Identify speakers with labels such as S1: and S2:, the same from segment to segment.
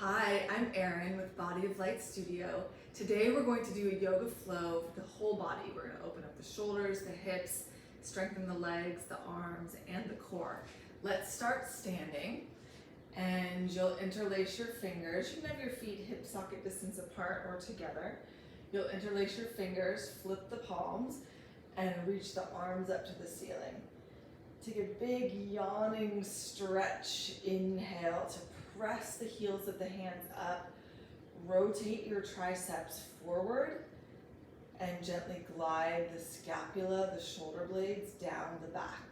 S1: Hi, I'm Erin with Body of Light Studio. Today we're going to do a yoga flow for the whole body. We're going to open up the shoulders, the hips, strengthen the legs, the arms, and the core. Let's start standing, and you'll interlace your fingers. You can have your feet hip socket distance apart or together. You'll interlace your fingers, flip the palms, and reach the arms up to the ceiling. Take a big yawning stretch. Inhale to press the heels of the hands up. Rotate your triceps forward and gently glide the scapula, the shoulder blades down the back.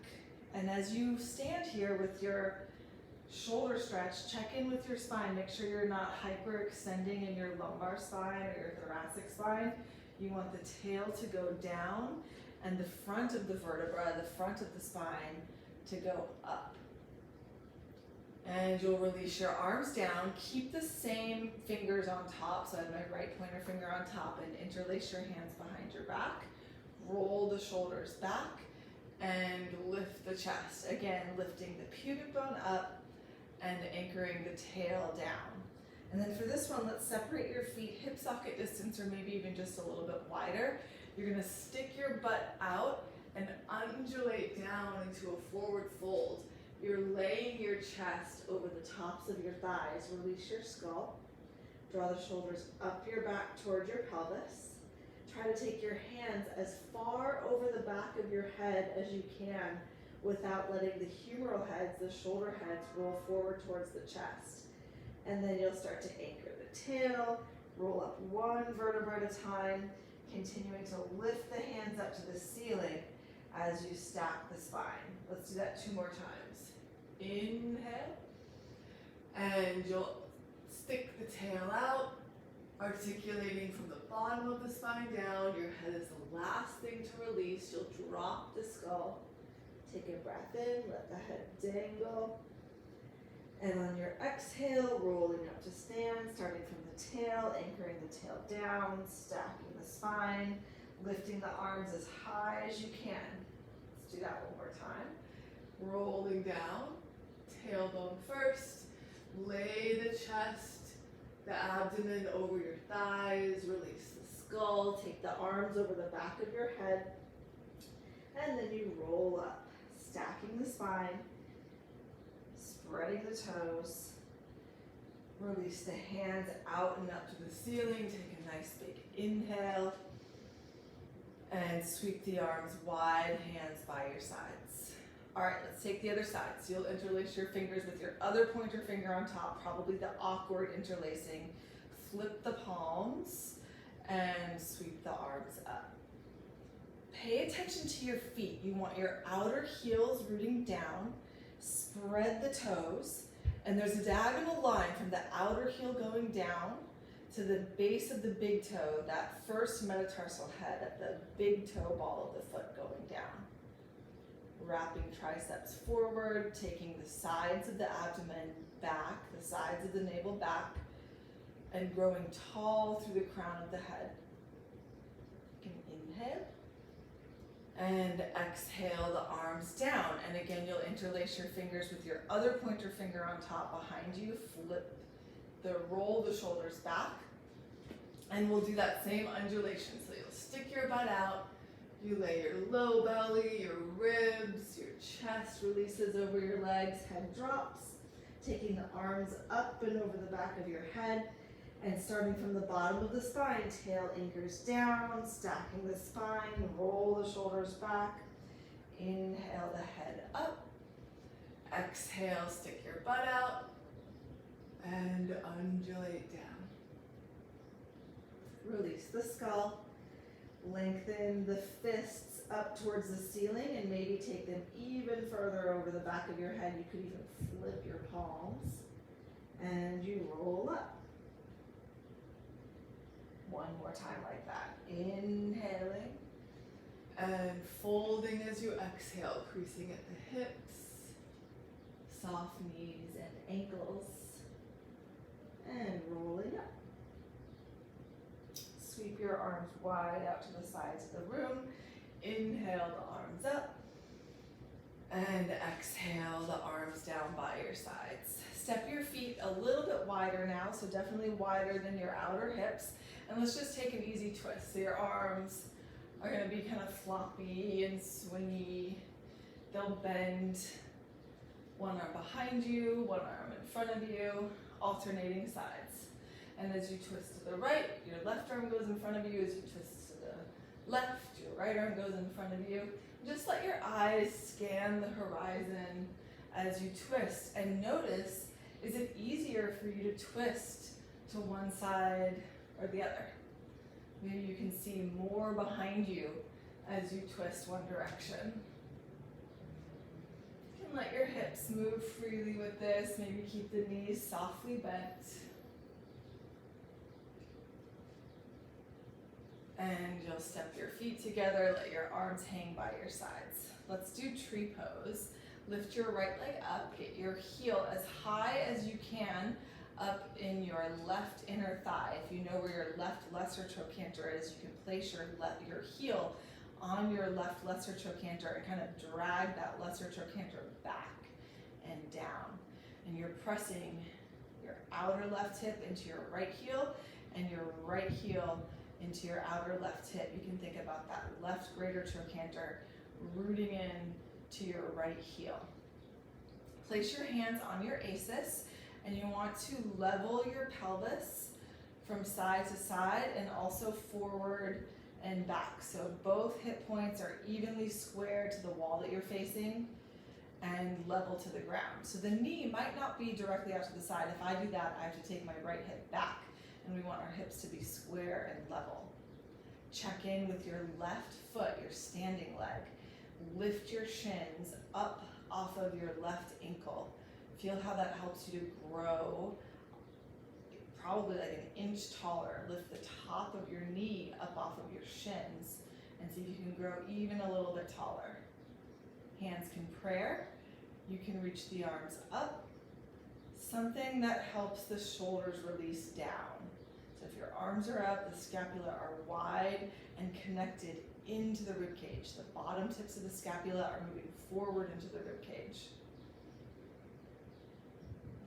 S1: And as you stand here with your shoulder stretch, check in with your spine. Make sure you're not hyperextending in your lumbar spine or your thoracic spine. You want the tail to go down and the front of the vertebra, the front of the spine, to go up. And you'll release your arms down. Keep the same fingers on top. So I have my right pointer finger on top, and interlace your hands behind your back. Roll the shoulders back and lift the chest. Again, lifting the pubic bone up and anchoring the tail down. And then for this one, let's separate your feet hip socket distance, or maybe even just a little bit wider. You're gonna stick your butt out and undulate down into a forward fold. You're laying your chest over the tops of your thighs. Release your skull. Draw the shoulders up your back toward your pelvis. Try to take your hands as far over the back of your head as you can without letting the humeral heads, the shoulder heads, roll forward towards the chest. And then you'll start to anchor the tail, roll up one vertebra at a time, continuing to lift the hands up to the ceiling as you stack the spine. Let's do that 2 more times. Inhale, and you'll stick the tail out, articulating from the bottom of the spine down. Your head is the last thing to release. You'll drop the skull. Take a breath in, let the head dangle. And on your exhale, rolling up to stand, starting from the tail, anchoring the tail down, stacking the spine, lifting the arms as high as you can. Let's do that 1 more time. Rolling down, tailbone first, lay the chest, the abdomen over your thighs, release the skull, take the arms over the back of your head, and then you roll up, stacking the spine, spreading the toes, release the hands out and up to the ceiling, take a nice big inhale, and sweep the arms wide, hands by your sides. All right, let's take the other side. So you'll interlace your fingers with your other pointer finger on top, probably the awkward interlacing. Flip the palms and sweep the arms up. Pay attention to your feet. You want your outer heels rooting down. Spread the toes, and there's a diagonal line from the outer heel going down to the base of the big toe, that first metatarsal head at the big toe ball of the foot going down. Wrapping triceps forward, taking the sides of the abdomen back, the sides of the navel back, and growing tall through the crown of the head. You can inhale and exhale the arms down. And again, you'll interlace your fingers with your other pointer finger on top behind you. Roll the shoulders back. And we'll do that same undulation. So you'll stick your butt out. You lay your low belly, your ribs, your chest releases over your legs, head drops. Taking the arms up and over the back of your head. And starting from the bottom of the spine, tail anchors down, stacking the spine, roll the shoulders back. Inhale the head up. Exhale, stick your butt out and undulate down. Release the skull. Lengthen the fists up towards the ceiling and maybe take them even further over the back of your head. You could even flip your palms. And you roll up. 1 more time like that. Inhaling and folding as you exhale, creasing at the hips, soft knees and ankles, and rolling up. Sweep your arms wide out to the sides of the room. Inhale the arms up and exhale the arms down by your sides. Step your feet a little bit wider now, so definitely wider than your outer hips. And let's just take an easy twist. So your arms are going to be kind of floppy and swingy. They'll bend. One arm behind you, one arm in front of you, alternating sides. And as you twist to the right, your left arm goes in front of you. As you twist to the left, your right arm goes in front of you. Just let your eyes scan the horizon as you twist, and notice, is it easier for you to twist to one side or the other? Maybe you can see more behind you as you twist one direction. You can let your hips move freely with this. Maybe keep the knees softly bent. And you'll step your feet together, let your arms hang by your sides. Let's do tree pose. Lift your right leg up, get your heel as high as you can up in your left inner thigh. If you know where your left lesser trochanter is, you can place your heel on your left lesser trochanter and kind of drag that lesser trochanter back and down. And you're pressing your outer left hip into your right heel and your right heel into your outer left hip. You can think about that left greater trochanter rooting in to your right heel. Place your hands on your aces, and you want to level your pelvis from side to side and also forward and back. So both hip points are evenly square to the wall that you're facing and level to the ground. So the knee might not be directly out to the side. If I do that, I have to take my right hip back, and we want our hips to be square and level. Check in with your left foot, your standing leg. Lift your shins up off of your left ankle. Feel how that helps you to grow probably like an inch taller. Lift the top of your knee up off of your shins and see if you can grow even a little bit taller. Hands can prayer. You can reach the arms up. Something that helps the shoulders release down. So if your arms are up, the scapula are wide and connected into the rib cage. The bottom tips of the scapula are moving forward into the rib cage.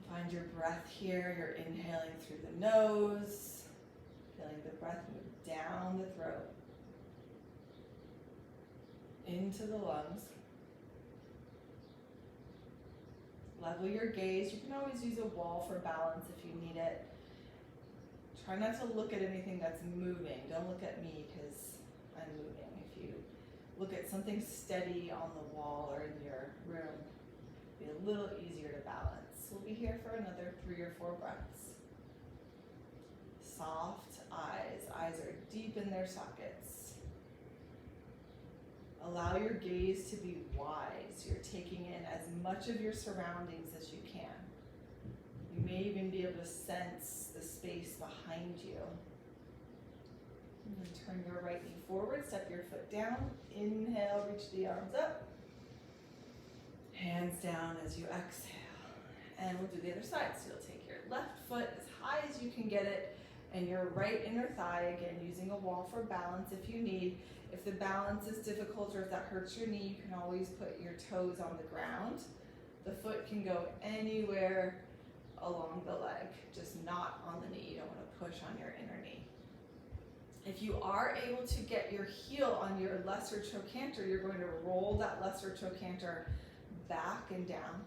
S1: Find your breath here. You're inhaling through the nose, feeling the breath move down the throat, into the lungs. Level your gaze. You can always use a wall for balance if you need it. Try not to look at anything that's moving. Don't look at me because I'm moving. If you look at something steady on the wall or in your room, it'll be a little easier to balance. We'll be here for another 3 or 4 breaths. Soft eyes. Eyes are deep in their sockets. Allow your gaze to be wide, so you're taking in as much of your surroundings as you can. You may even be able to sense the space behind you. And then turn your right knee forward, step your foot down. Inhale, reach the arms up. Hands down as you exhale. And we'll do the other side. So you'll take your left foot as high as you can get it, and your right inner thigh, again, using a wall for balance if you need. If the balance is difficult or if that hurts your knee, you can always put your toes on the ground. The foot can go anywhere along the leg, just not on the knee. You don't want to push on your inner knee. If you are able to get your heel on your lesser trochanter, you're going to roll that lesser trochanter back and down.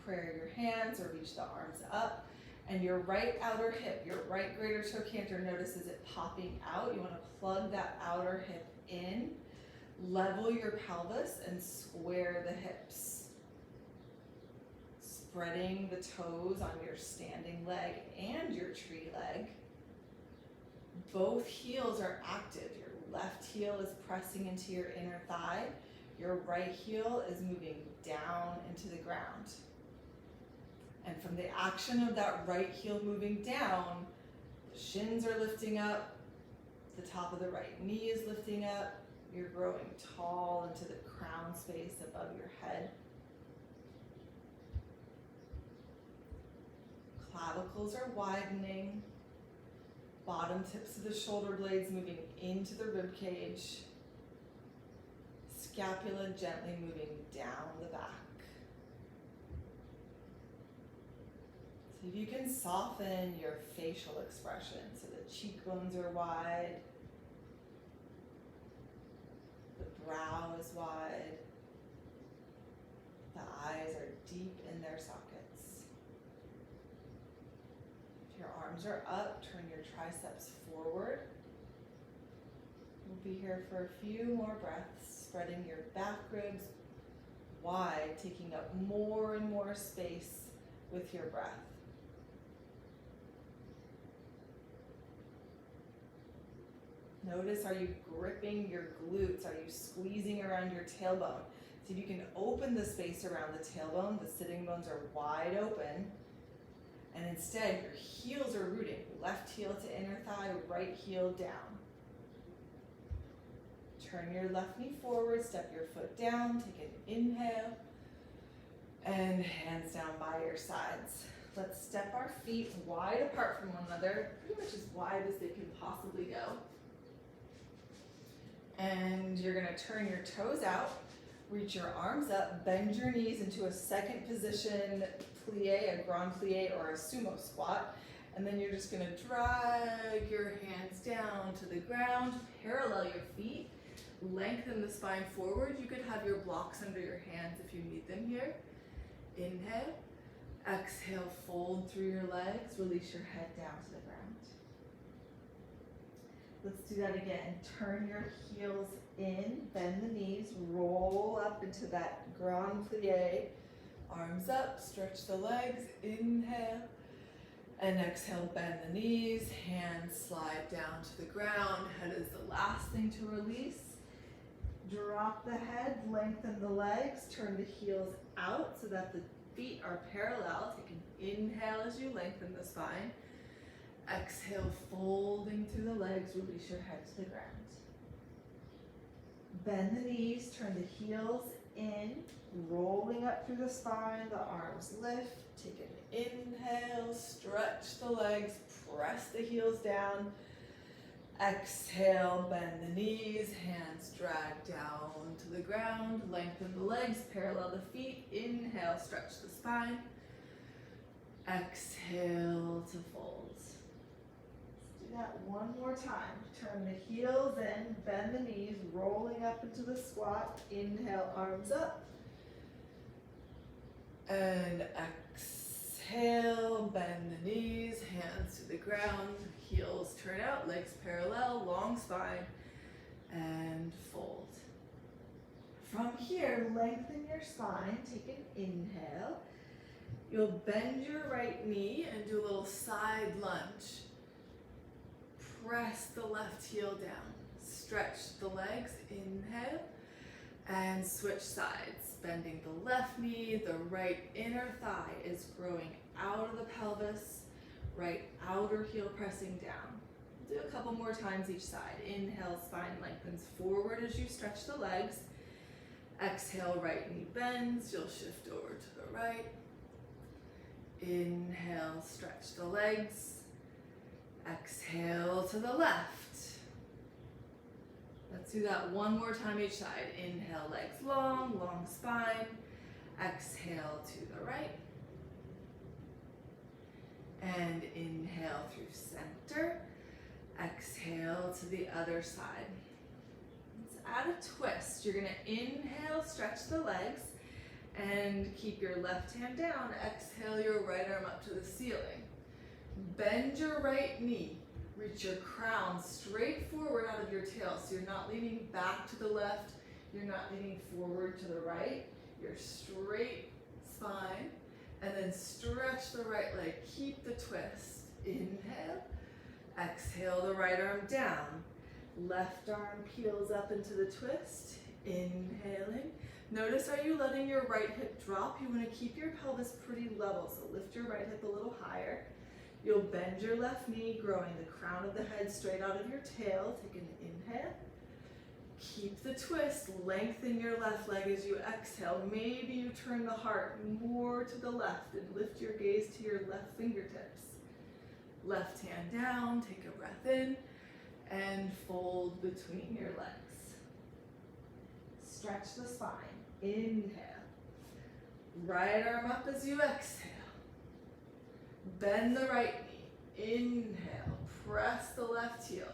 S1: Prayer your hands or reach the arms up. And your right outer hip, your right greater trochanter, notices it popping out. You want to plug that outer hip in, level your pelvis, and square the hips. Spreading the toes on your standing leg and your tree leg. Both heels are active. Your left heel is pressing into your inner thigh. Your right heel is moving down into the ground. And from the action of that right heel moving down, the shins are lifting up, the top of the right knee is lifting up, you're growing tall into the crown space above your head. Clavicles are widening, bottom tips of the shoulder blades moving into the rib cage, scapula gently moving down the back. See if you can soften your facial expression so the cheekbones are wide, the brow is wide, the eyes are deep in their sockets. If your arms are up, turn your triceps forward. We'll be here for a few more breaths, spreading your back ribs wide, taking up more and more space with your breath. Notice, are you gripping your glutes? Are you squeezing around your tailbone? See if you can open the space around the tailbone. The sitting bones are wide open. And instead, your heels are rooting. Left heel to inner thigh, right heel down. Turn your left knee forward, step your foot down, take an inhale, and hands down by your sides. Let's step our feet wide apart from one another, pretty much as wide as they can possibly go. And you're gonna turn your toes out, reach your arms up, bend your knees into a second position plie, a grand plie or a sumo squat. And then you're just gonna drag your hands down to the ground, parallel your feet, lengthen the spine forward. You could have your blocks under your hands if you need them here. Inhale, exhale, fold through your legs, release your head down to the ground. Let's do that again. Turn your heels in, bend the knees, roll up into that grand plie. Arms up, stretch the legs, inhale, and exhale, bend the knees, hands slide down to the ground. Head is the last thing to release. Drop the head, lengthen the legs, turn the heels out so that the feet are parallel. Take an inhale as you lengthen the spine. Exhale, folding through the legs, release your head to the ground. Bend the knees, turn the heels in, rolling up through the spine, the arms lift. Take an inhale, stretch the legs, press the heels down. Exhale, bend the knees, hands drag down to the ground, lengthen the legs, parallel the feet. Inhale, stretch the spine. Exhale to fold. Let's do that one more time. Turn the heels in, bend the knees, rolling up into the squat. Inhale, arms up. And exhale, bend the knees, hands to the ground, heels turn out, legs parallel, long spine, and fold. From here, lengthen your spine, take an inhale. You'll bend your right knee and do a little side lunge. Press the left heel down, stretch the legs, inhale, and switch sides. Bending the left knee, the right inner thigh is growing out of the pelvis, right outer heel pressing down. Do a couple more times each side. Inhale, spine lengthens forward as you stretch the legs. Exhale, right knee bends, you'll shift over to the right. Inhale, stretch the legs. Exhale to the left. Let's do that one more time each side. Inhale, legs long, long spine. Exhale to the right. And inhale through center. Exhale to the other side. Let's add a twist. You're gonna inhale, stretch the legs, and keep your left hand down. Exhale your right arm up to the ceiling. Bend your right knee. Reach your crown straight forward out of your tail. So you're not leaning back to the left. You're not leaning forward to the right. You're straight spine. And then stretch the right leg. Keep the twist. Inhale. Exhale the right arm down. Left arm peels up into the twist. Inhaling. Notice, are you letting your right hip drop? You want to keep your pelvis pretty level. So lift your right hip a little higher. You'll bend your left knee, growing the crown of the head straight out of your tail. Take an inhale. Keep the twist. Lengthen your left leg as you exhale. Maybe you turn the heart more to the left and lift your gaze to your left fingertips. Left hand down. Take a breath in and fold between your legs. Stretch the spine. Inhale. Right arm up as you exhale. Bend the right knee. Inhale, press the left heel.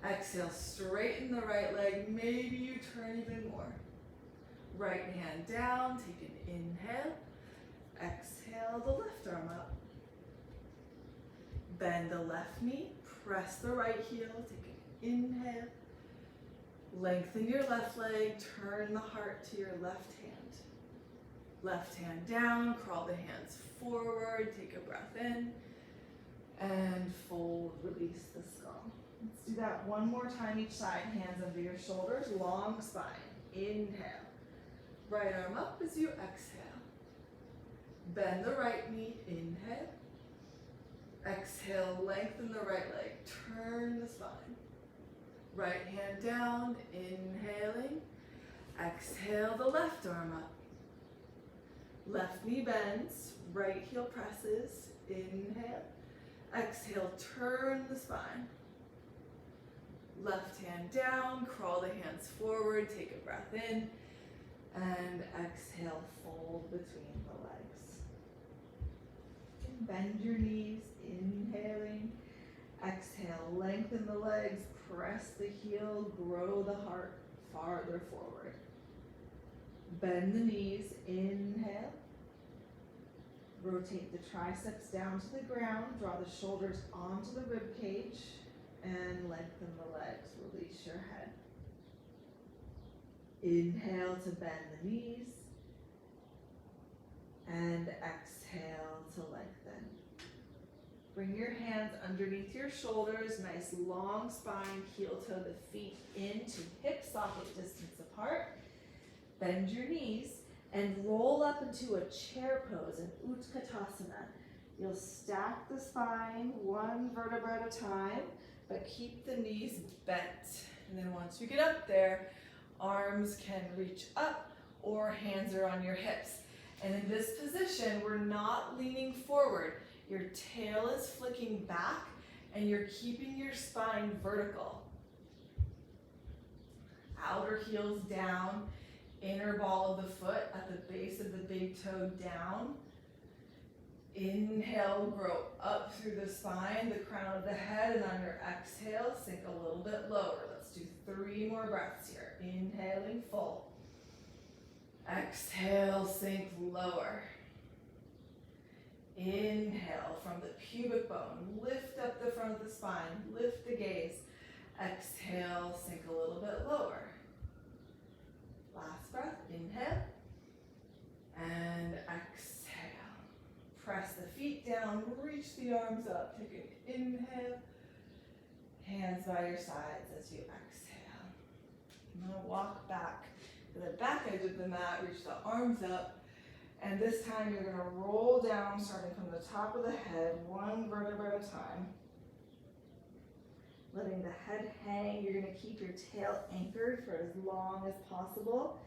S1: Exhale, straighten the right leg. Maybe you turn even more. Right hand down, take an inhale. Exhale, the left arm up. Bend the left knee, press the right heel, take an inhale. Lengthen your left leg, turn the heart to your left hand. Left hand down, crawl the hands forward, take a breath in, and fold, release the skull. Let's do that one more time each side, hands under your shoulders, long spine. Inhale. Right arm up as you exhale. Bend the right knee, inhale. Exhale, lengthen the right leg, turn the spine. Right hand down, inhaling. Exhale, the left arm up. Left knee bends, right heel presses, inhale. Exhale, turn the spine. Left hand down, crawl the hands forward, take a breath in, and exhale, fold between the legs. Bend your knees, inhaling. Exhale, lengthen the legs, press the heel, grow the heart farther forward. Bend the knees, inhale. Rotate the triceps down to the ground, draw the shoulders onto the rib cage, and lengthen the legs, release your head. Inhale to bend the knees, and exhale to lengthen. Bring your hands underneath your shoulders, nice long spine, heel toe the feet into hip socket distance apart. Bend your knees and roll up into a chair pose, an Utkatasana. You'll stack the spine one vertebra at a time, but keep the knees bent. And then once you get up there, arms can reach up or hands are on your hips. And in this position, we're not leaning forward. Your tail is flicking back and you're keeping your spine vertical. Outer heels down, inner ball of the foot at the base of the big toe down. Inhale, grow up through the spine, the crown of the head, and on your exhale, sink a little bit lower. Let's do 3 more breaths here. Inhaling full. Exhale, sink lower. Inhale from the pubic bone, lift up the front of the spine, lift the gaze. Exhale, sink a little bit lower. Last breath, inhale, and exhale. Press the feet down, reach the arms up, take an inhale, hands by your sides as you exhale. I'm gonna walk back to the back edge of the mat, reach the arms up, and this time you're gonna roll down, starting from the top of the head, one vertebra at a time. Letting the head hang, you're gonna keep your tail anchored for as long as possible.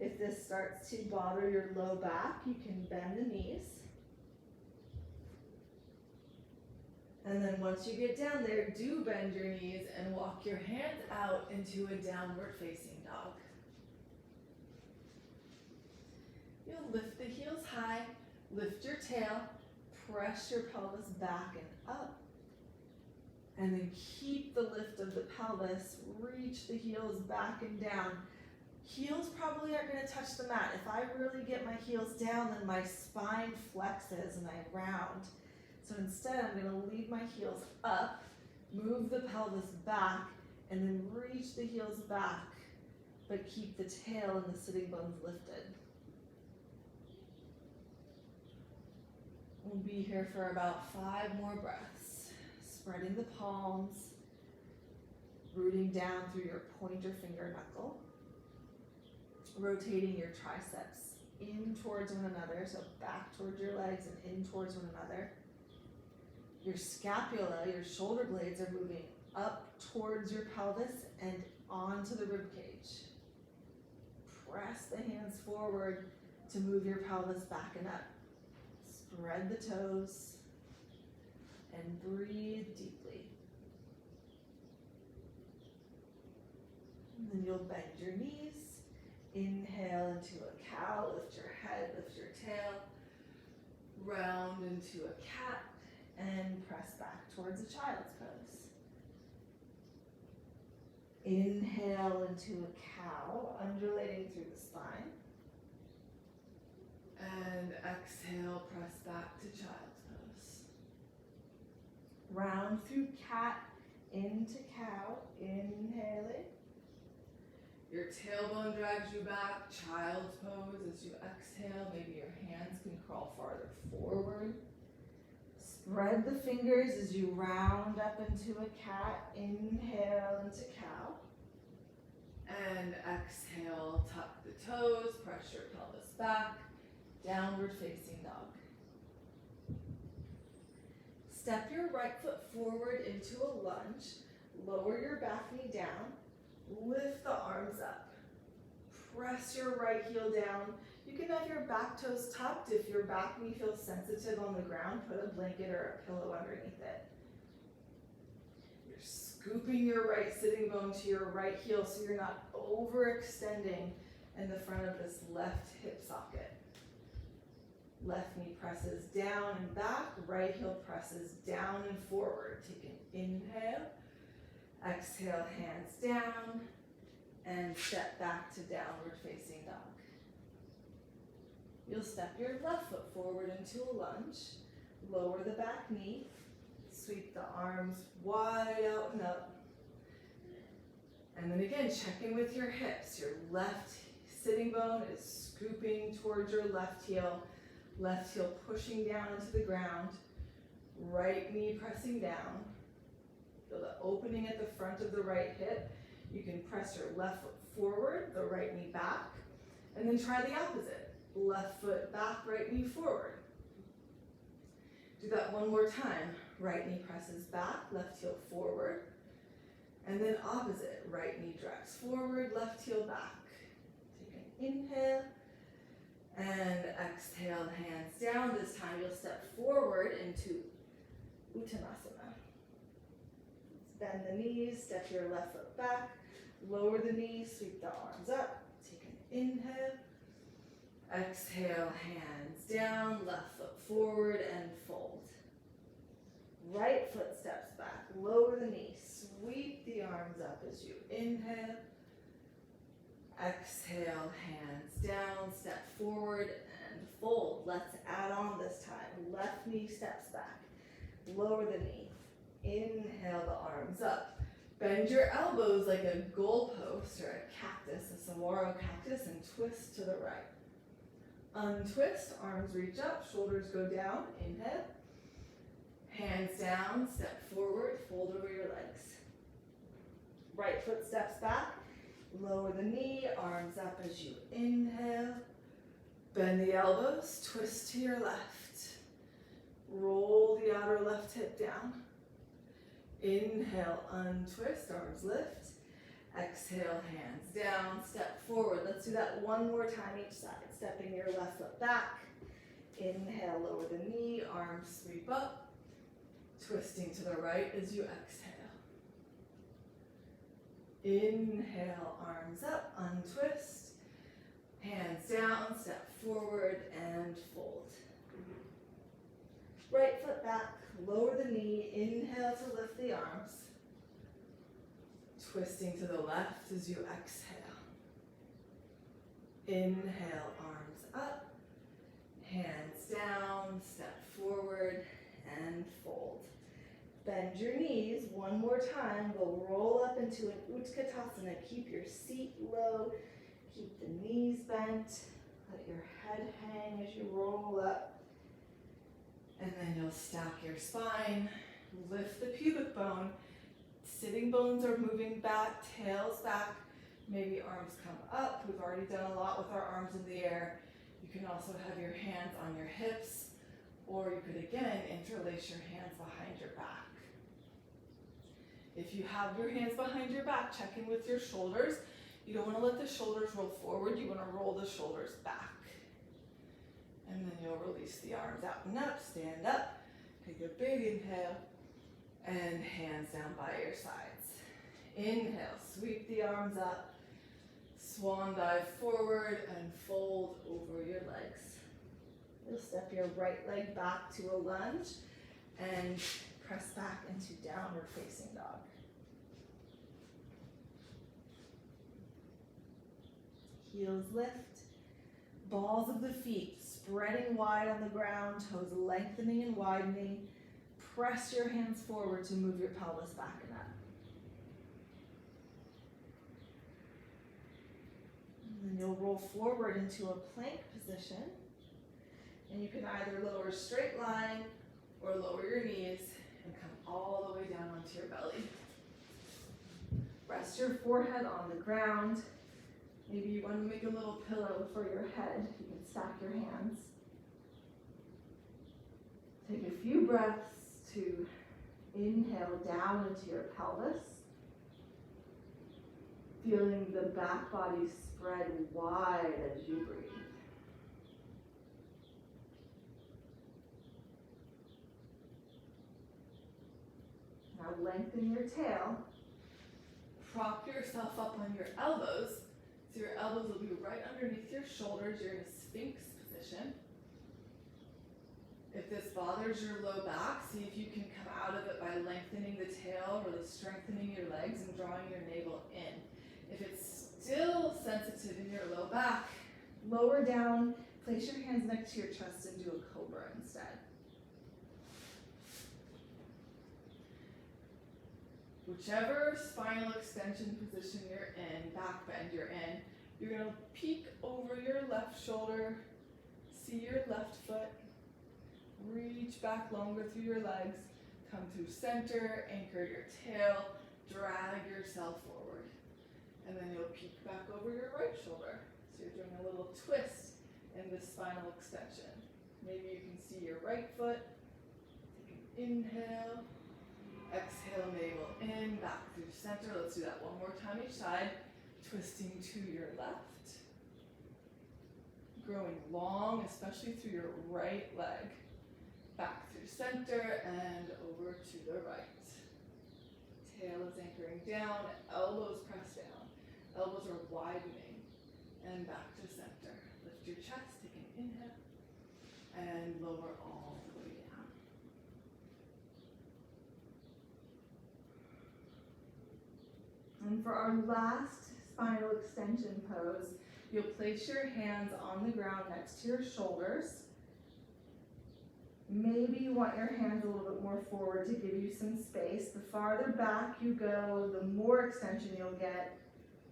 S1: If this starts to bother your low back, you can bend the knees. And then once you get down there, do bend your knees and walk your hands out into a downward facing dog. You'll lift the heels high, lift your tail, press your pelvis back and up. And then keep the lift of the pelvis, reach the heels back and down. Heels probably aren't gonna touch the mat. If I really get my heels down, then my spine flexes and I round. So instead, I'm gonna leave my heels up, move the pelvis back, and then reach the heels back, but keep the tail and the sitting bones lifted. We'll be here for about 5 more breaths. Spreading the palms, rooting down through your pointer finger knuckle, rotating your triceps in towards one another, so back towards your legs and in towards one another. Your scapula, your shoulder blades are moving up towards your pelvis and onto the rib cage. Press the hands forward to move your pelvis back and up. Spread the toes and breathe deeply. And then you'll bend your knees. Inhale into a cow, lift your head, lift your tail. Round into a cat. back towards a child's pose. Inhale into a cow, undulating through the spine. And exhale, press back to child's pose. Round through cat into cow, inhaling. Your tailbone drags you back, child's pose as you exhale. Maybe your hands can crawl farther forward. Spread the fingers as you round up into a cat, inhale into cow. And exhale, tuck the toes, press your pelvis back, downward facing dog. Step your right foot forward into a lunge, lower your back knee down, lift the arms up. Press your right heel down. You can have your back toes tucked. If your back knee feels sensitive on the ground, put a blanket or a pillow underneath it. You're scooping your right sitting bone to your right heel so you're not overextending in the front of this left hip socket. Left knee presses down and back, right heel presses down and forward. Take an inhale. Exhale, hands down, and step back to downward facing dog. You'll step your left foot forward into a lunge, lower the back knee, sweep the arms wide out and up. And then again, check in with your hips. Your left sitting bone is scooping towards your left heel pushing down into the ground, right knee pressing down. Feel the opening at the front of the right hip. You can press your left foot forward, the right knee back, and then try the opposite. Left foot back, right knee forward. Do that one more time. Right knee presses back, left heel forward, and then opposite. Right knee drags forward, left heel back. Take an inhale, and exhale, hands down. This time you'll step forward into Uttanasana. Bend the knees, step your left foot back, lower the knees, sweep the arms up. Take an inhale. Exhale, hands down, left foot forward and fold. Right foot steps back, lower the knee, sweep the arms up as you inhale. Exhale, hands down, step forward and fold. Let's add on this time. Left knee steps back, lower the knee. Inhale the arms up. Bend your elbows like a goalpost or a cactus, a saguaro cactus, and twist to the right. Untwist, arms reach up, shoulders go down. Inhale. Hands down, step forward, fold over your legs. Right foot steps back, lower the knee, arms up as you inhale. Bend the elbows, twist to your left. Roll the outer left hip down. Inhale, untwist, arms lift. Exhale, hands down, step forward. Let's do that one more time each side. Stepping your left foot back. Inhale, lower the knee, arms sweep up. Twisting to the right as you exhale. Inhale, arms up, untwist. Hands down, step forward and fold. Right foot back, lower the knee, inhale to lift the arms. Twisting to the left as you exhale. Inhale, arms up, hands down, step forward and fold. Bend your knees one more time. We'll roll up into an Utkatasana. Keep your seat low, keep the knees bent, let your head hang as you roll up. And then you'll stack your spine, lift the pubic bone. Sitting bones are moving back, tails back. Maybe arms come up. We've already done a lot with our arms in the air. You can also have your hands on your hips, or you could again interlace your hands behind your back. If you have your hands behind your back, check in with your shoulders. You don't want to let the shoulders roll forward. You want to roll the shoulders back. And then you'll release the arms out and up, stand up, take a big inhale, and hands down by your sides. Inhale, sweep the arms up, swan dive forward and fold over your legs. You'll step your right leg back to a lunge and press back into downward facing dog. Heels lift, balls of the feet spreading wide on the ground, toes lengthening and widening. Press your hands forward to move your pelvis back and up. And then you'll roll forward into a plank position. And you can either lower straight line or lower your knees and come all the way down onto your belly. Rest your forehead on the ground. Maybe you want to make a little pillow for your head. You can stack your hands. Take a few breaths to inhale down into your pelvis. Feeling the back body spread wide as you breathe. Now lengthen your tail. Prop yourself up on your elbows. So your elbows will be right underneath your shoulders. You're in a sphinx position. If this bothers your low back, see if you can come out of it by lengthening the tail, really strengthening your legs and drawing your navel in. If it's still sensitive in your low back, lower down, place your hands next to your chest and do a cobra instead. Whichever spinal extension position you're in, back bend you're in, you're going to peek over your left shoulder, see your left foot, reach back longer through your legs, come through center, anchor your tail, drag yourself forward. And then you'll peek back over your right shoulder. So you're doing a little twist in the spinal extension. Maybe you can see your right foot. Take an inhale. Exhale, navel in, back through center. Let's do that one more time each side. Twisting to your left. Growing long, especially through your right leg. Back through center and over to the right. Tail is anchoring down, elbows press down. Elbows are widening. And back to center. Lift your chest, take an inhale. And lower all the way down. And for our last spinal extension pose, you'll place your hands on the ground next to your shoulders. Maybe you want your hands a little bit more forward to give you some space. The farther back you go, the more extension you'll get.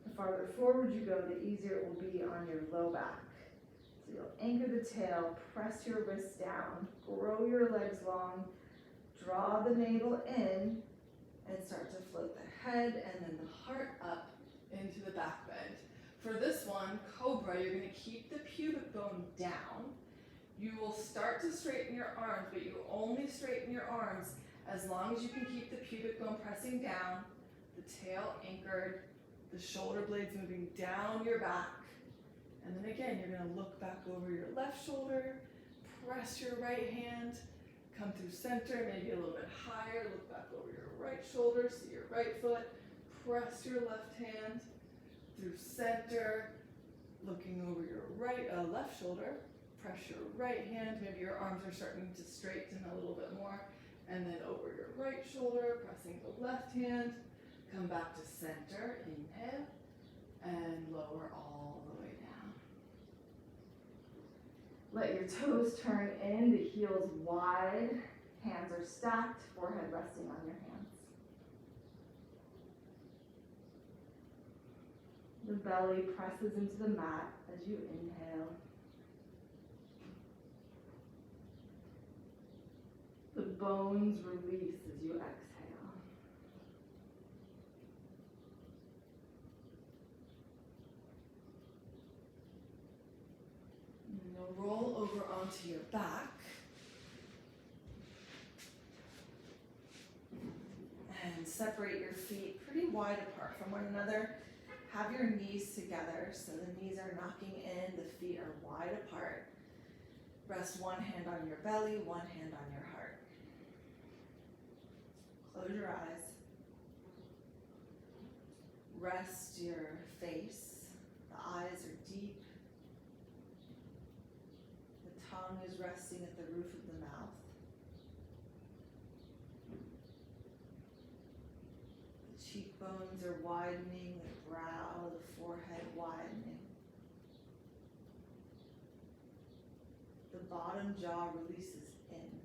S1: The farther forward you go, the easier it will be on your low back. So you'll anchor the tail, press your wrists down, grow your legs long, draw the navel in, and start to float the head and then the heart up into the back bend. For this one, cobra, you're going to keep the pubic bone down. You will start to straighten your arms, but you only straighten your arms as long as you can keep the pubic bone pressing down, the tail anchored, the shoulder blades moving down your back. And then again, you're going to look back over your left shoulder, press your right hand, come through center, maybe a little bit higher, look back over your right shoulder, see your right foot, press your left hand through center, looking over your left shoulder, press your right hand, maybe your arms are starting to straighten a little bit more, and then over your right shoulder, pressing the left hand, come back to center, inhale, and lower all the way down. Let your toes turn in, the heels wide, hands are stacked, forehead resting on your hands. The belly presses into the mat as you inhale. The bones release as you exhale. And you'll roll over onto your back. And separate your feet pretty wide apart from one another. Have your knees together so the knees are knocking in, the feet are wide apart. Rest one hand on your belly, one hand on your heart. Close your eyes. Rest your face. The eyes are deep. The tongue is resting at the roof of the mouth. Cheekbones are widening, the brow, the forehead widening. The bottom jaw releases in.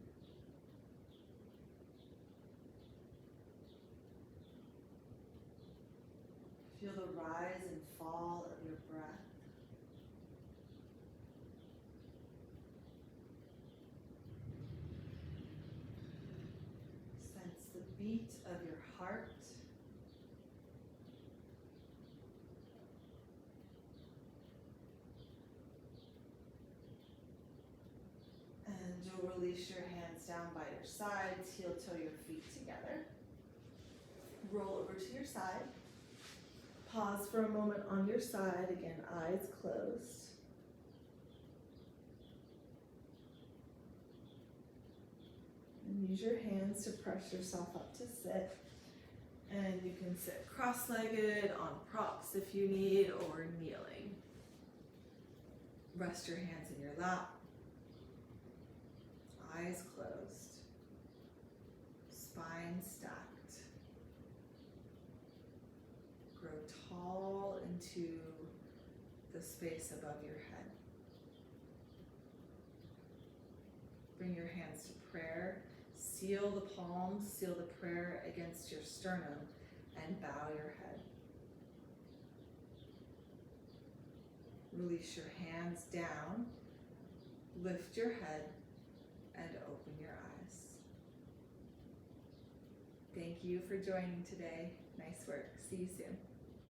S1: Feel the rise and fall of your breath. Sense the beat of your heart. And you'll release your hands down by your sides, heel toe your feet together. Roll over to your side. Pause for a moment on your side, again, eyes closed. And use your hands to press yourself up to sit. And you can sit cross-legged, on props if you need, or kneeling. Rest your hands in your lap. Eyes closed. Spine stacked. Grow tall into the space above your head. Bring your hands to prayer. Seal the palms, seal the prayer against your sternum, and bow your head. Release your hands down, lift your head, and open your eyes. Thank you for joining today. Nice work. See you soon.